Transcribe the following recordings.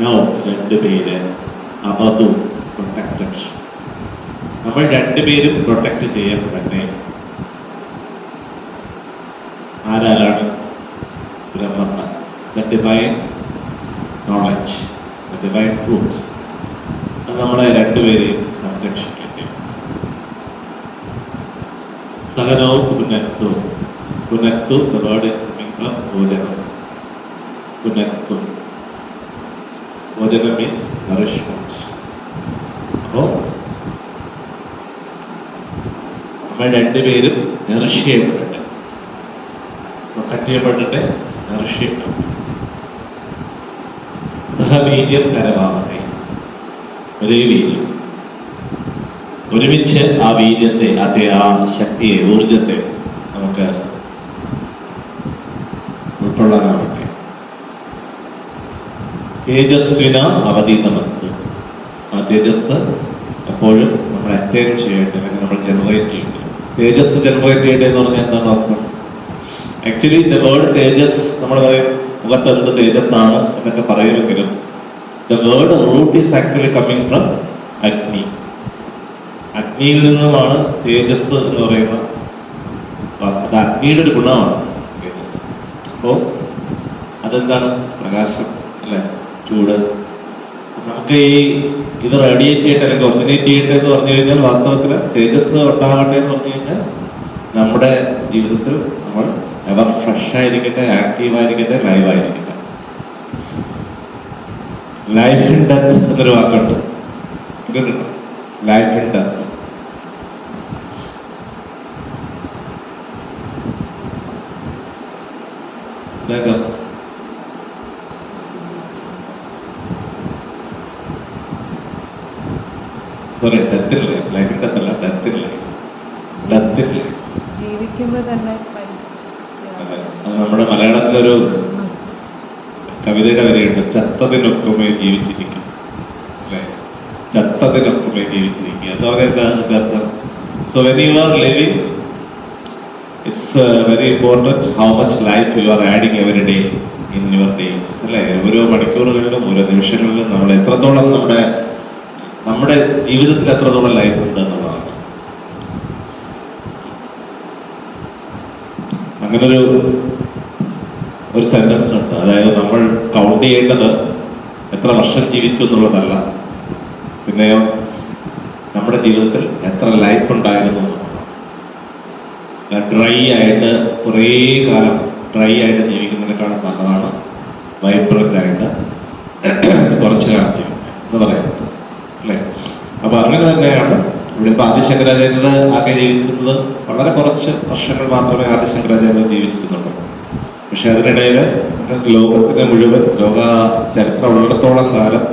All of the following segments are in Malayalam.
നോ, രണ്ട് പേര് അബദു, പ്രൊട്ടക്റ്റഡ്. നമ്മൾ രണ്ടുപേരും പ്രൊട്ടക്റ്റ് ചെയ്യപ്പെടട്ടെ. ആരാലാണ്? Brahma, the divine knowledge, the divine truth. അത് നമ്മളെ രണ്ടുപേരെയും സംരക്ഷിക്കട്ടെ. സഹനോ പുനക്തു. പുനക്തു, the word is coming from ഭോജനം. പുനക്തു, ഭോജനം മീൻസ് നറിഷ്മെന്റ്. അപ്പോൾ നമ്മൾ രണ്ടുപേരും നറിഷ് ചെയ്യപ്പെടട്ടെ, പ്രൊട്ടക്ട് ചെയ്യപ്പെട്ടിട്ട് നറിഷ് ചെയ്യപ്പെട്ടു. സഹവീര്യം കരവാമത്തെ, ഒരേ വീര്യം, ഒരുമിച്ച് ആ വീര്യത്തെ, ആ ശക്തിയെ, ഊർജത്തെ നമുക്ക് ഉൾക്കൊള്ളാനാവട്ടെ. തേജസ്വിന അവതീതമസ്തു. ആ തേജസ് എപ്പോഴും നമ്മൾ അറ്റൈൻ ചെയ്യട്ടെ, അല്ലെങ്കിൽ നമ്മൾ ജനറേറ്റ് ചെയ്യട്ടെ. തേജസ് ജനറേറ്റ് ചെയ്യട്ടെ എന്ന് പറഞ്ഞാൽ എന്താണ് അർത്ഥം? ആക്ച്വലി ദ വേർഡ് തേജസ്, നമ്മൾ പറയും മുഖത്ത് എന്ത് തേജസ്സാണ് എന്നൊക്കെ പറയുമെങ്കിലും the word root is actually coming from അഗ്നി. അഗ്നിയിൽ നിന്നുമാണ് തേജസ് എന്ന് പറയുന്ന, അത് അഗ്നിയുടെ ഒരു ഗുണമാണ് തേജസ്. അപ്പോൾ അതെന്താണ്? പ്രകാശം, അല്ലെ? ചൂട്. നമുക്ക് ഇത് റേഡിയേറ്റ് ചെയ്യട്ടെ അല്ലെങ്കിൽ ഒറിജിനേറ്റ് ചെയ്യട്ടെ എന്ന് പറഞ്ഞു കഴിഞ്ഞാൽ വാസ്തവത്തിൽ തേജസ് ഉണ്ടാകട്ടെ എന്ന് പറഞ്ഞു കഴിഞ്ഞാൽ നമ്മുടെ ജീവിതത്തിൽ നമ്മൾ എവർ ഫ്രഷ് ആയിരിക്കട്ടെ, ആക്റ്റീവായിരിക്കട്ടെ, ലൈവായിരിക്കട്ടെ. ലൈഫ് ഇൻ ഡെത്ത് എന്നൊരു വാക്കുണ്ട്, കേട്ടിട്ടുണ്ടോ? Life in death. സോറി, ഡെത്തില്ലേ, ലൈഫ് ഇൻ ഡെത്ത് അല്ല, ഡെത്തില്ലേ, ഡെത്തില്ലേ. ജീവിക്കുമ്പോ തന്നെ അത് നമ്മുടെ മലയാളത്തിലൊരു കവിതയുടെ വരെയുണ്ട്, ചത്തതിനൊക്കുമേ ജീവിച്ചിരിക്കും, അല്ലെ? ചത്തതിനൊക്കുമേ ജീവിച്ചിരിക്കുക എന്ന് പറഞ്ഞാൽ അർത്ഥം. So when you are living, it's very important how much life you are adding every day in your days, അല്ലെ? ഓരോ മണിക്കൂറുകളിലും ഓരോ നിമിഷങ്ങളിലും നമ്മൾ എത്രത്തോളം നമ്മുടെ ജീവിതത്തിൽ എത്രത്തോളം ലൈഫ് ഉണ്ട് എന്നുള്ളതാണ്. അങ്ങനൊരു സെന്റൻസ് ഉണ്ട്. അതായത് നമ്മൾ കൗണ്ട് ചെയ്യേണ്ടത് എത്ര വർഷം ജീവിച്ചു എന്നുള്ളതല്ല, പിന്നെയോ നമ്മുടെ ജീവിതത്തിൽ എത്ര ലൈഫ് ഉണ്ടായിരുന്നു. ഡ്രൈ ആയിട്ട് കുറേ കാലം ഡ്രൈ ആയിട്ട് ജീവിക്കുന്നതിനേക്കാളും നല്ലതാണ് വൈബ്രന്റ് ആയിട്ട് കുറച്ച് കാലം എന്ന് പറയുന്നത്, അല്ലേ? അപ്പൊ അങ്ങനെ തന്നെയാണ് ഇവിടെ. ഇപ്പൊ ആദിശങ്കരാചാര്യർ ആകെ ജീവിച്ചിരുന്നത് വളരെ കുറച്ച് വർഷങ്ങൾ മാത്രമേ ആദിശങ്കരാചാര്യർ ജീവിച്ചിരുന്നുള്ളൂ. പക്ഷെ അതിനിടയിൽ ലോകത്തിന്റെ മുഴുവൻ ലോക ചരിത്രം ഉള്ളിടത്തോളം കാലം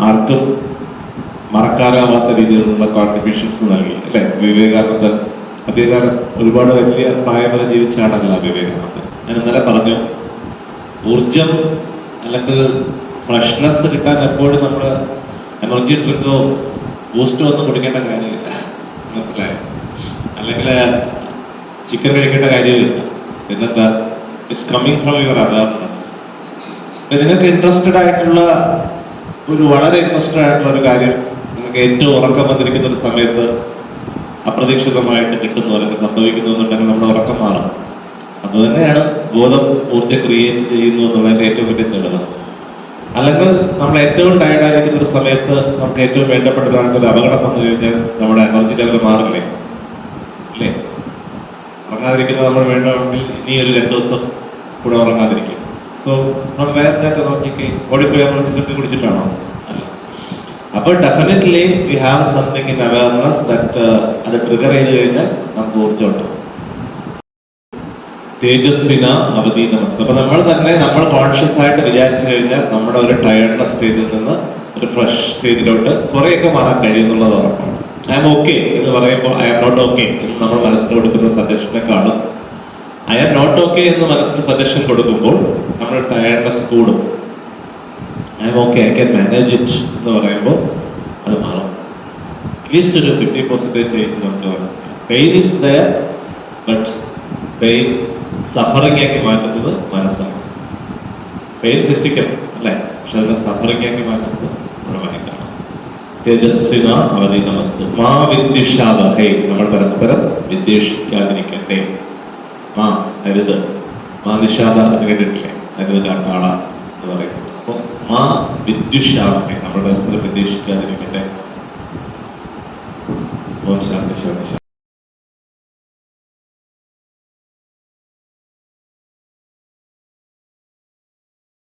ആർക്കും മറക്കാനാവാത്ത രീതിയിലുള്ള കോൺട്രിബ്യൂഷൻസ് നൽകി, അല്ലെ? വിവേകാനന്ദൻ, അദ്ദേഹം ഒരുപാട് വലിയ പ്രായം വരെ ജീവിച്ചാണല്ല വിവേകാനന്ദൻ. ഞാൻ ഇന്നലെ പറഞ്ഞു, ഊർജം അല്ലെങ്കിൽ ഫ്രഷ്നെസ് കിട്ടാൻ എപ്പോഴും നമ്മൾ എനർജി ഡ്രിങ്കോ ബൂസ്റ്റോ ഒന്നും കുടിക്കേണ്ട കാര്യമില്ല, മനസ്സിലായോ? അല്ലെങ്കിൽ ചിക്കൻ കഴിക്കേണ്ട കാര്യമില്ല. പിന്നെന്താ? It's coming from your awareness. നിങ്ങൾക്ക് ഇൻട്രസ്റ്റഡ് ആയിട്ടുള്ള വളരെ ഇൻട്രസ്റ്റഡ് ആയിട്ടുള്ള ഒരു കാര്യം നിങ്ങൾക്ക് ഏറ്റവും ഉറക്കം വന്നിരിക്കുന്ന ഒരു സമയത്ത് അപ്രതീക്ഷിതമായിട്ട് കിട്ടുന്നു അല്ലെങ്കിൽ സംഭവിക്കുന്നു എന്നുണ്ടെങ്കിൽ നമ്മുടെ ഉറക്കം മാറും. അതുതന്നെയാണ് ബോധം ഊർജ്ജം ക്രിയേറ്റ് ചെയ്യുന്നു എന്നുള്ളതിന്റെ ഏറ്റവും വലിയ തെളിവ്. അല്ലെങ്കിൽ നമ്മൾ ഏറ്റവും ടയർഡായിരിക്കുന്ന ഒരു സമയത്ത് നമുക്ക് ഏറ്റവും വേണ്ടപ്പെട്ട ഒരാൾക്ക് ഒരു അപകടം വന്നു കഴിഞ്ഞാൽ നമ്മുടെ എനർജി ലെവൽ മാറില്ലേ, അല്ലേ? ഉറങ്ങാതിരിക്കുന്നത് നമ്മൾ വേണമെങ്കിൽ ഇനി ഒരു 2 ദിവസം കൂടെ ഉറങ്ങാതിരിക്കും. സോ നമ്മൾ വേറെ എനർജിക്ക് ഓടിപ്പോയി നമ്മൾ ചിക്കൻ കുടിച്ചിട്ടാണോ? അല്ല. അപ്പോൾ definitely we have something in awareness that അത് ട്രിഗർ ചെയ്ത് കഴിഞ്ഞാൽ നമുക്ക് ഊർജ്ജം ഉണ്ടാവും. തേജസ്വിന അവതീതമസ്തു. അപ്പൊ നമ്മൾ തന്നെ നമ്മൾ കോൺഷ്യസ് ആയിട്ട് വിചാരിച്ചു കഴിഞ്ഞാൽ നമ്മുടെ ഒരു ടയർഡ്നെസ് സ്റ്റേജിൽ നിന്ന് ഒരു ഫ്രഷ് സ്റ്റേജിലോട്ട് കുറേയൊക്കെ മാറാൻ കഴിയുന്നുള്ളത് ഉറപ്പാണ്. ഐ ആം ഓക്കെ എന്ന് പറയുമ്പോൾ ഐ ആം നോട്ട് ഓക്കെ എന്ന് നമ്മൾ മനസ്സിൽ കൊടുക്കുന്ന സജഷനെക്കാളും ഐ ആം നോട്ട് ഓക്കെ എന്ന് മനസ്സിൽ സജഷൻ കൊടുക്കുമ്പോൾ നമ്മുടെ ടയർഡ്നെസ് കൂടും. I am okay, I can manage it എന്ന് പറയുമ്പോൾ അത് മാറും. അറ്റ്ലീസ്റ്റ് ഒരു 50% ചേഞ്ച് നമുക്ക് വരും. Pain is there, but pain suffering ആക്കി മാറ്റുന്നത് മനസ്സാണ്. പെയിൻ ഫിസിക്കൽ, അല്ലേ? പക്ഷെ അതിനെ സഫറിങ്ങാക്കി മാറ്റുന്നത് നമ്മുടെ മൈൻഡാണ്. തേജസ്വിന അവധി നമസ്തു മാ വിദ്വിഷാദ, ഹേ നമ്മൾ പരസ്പരം വിദ്വേഷിക്കാതിരിക്കട്ടെ. മാ അരുത്, മാ നിഷാദ എന്ന് കേട്ടിട്ടില്ലേ, അരുത് കാട്ടാള എന്ന് പറയുന്നത്. അപ്പൊ മാ വിദ്വിഷാദ, നമ്മൾ പരസ്പരം വിദ്വേഷിക്കാതിരിക്കട്ടെ. ഓം ശാന്തി ശാന്തി.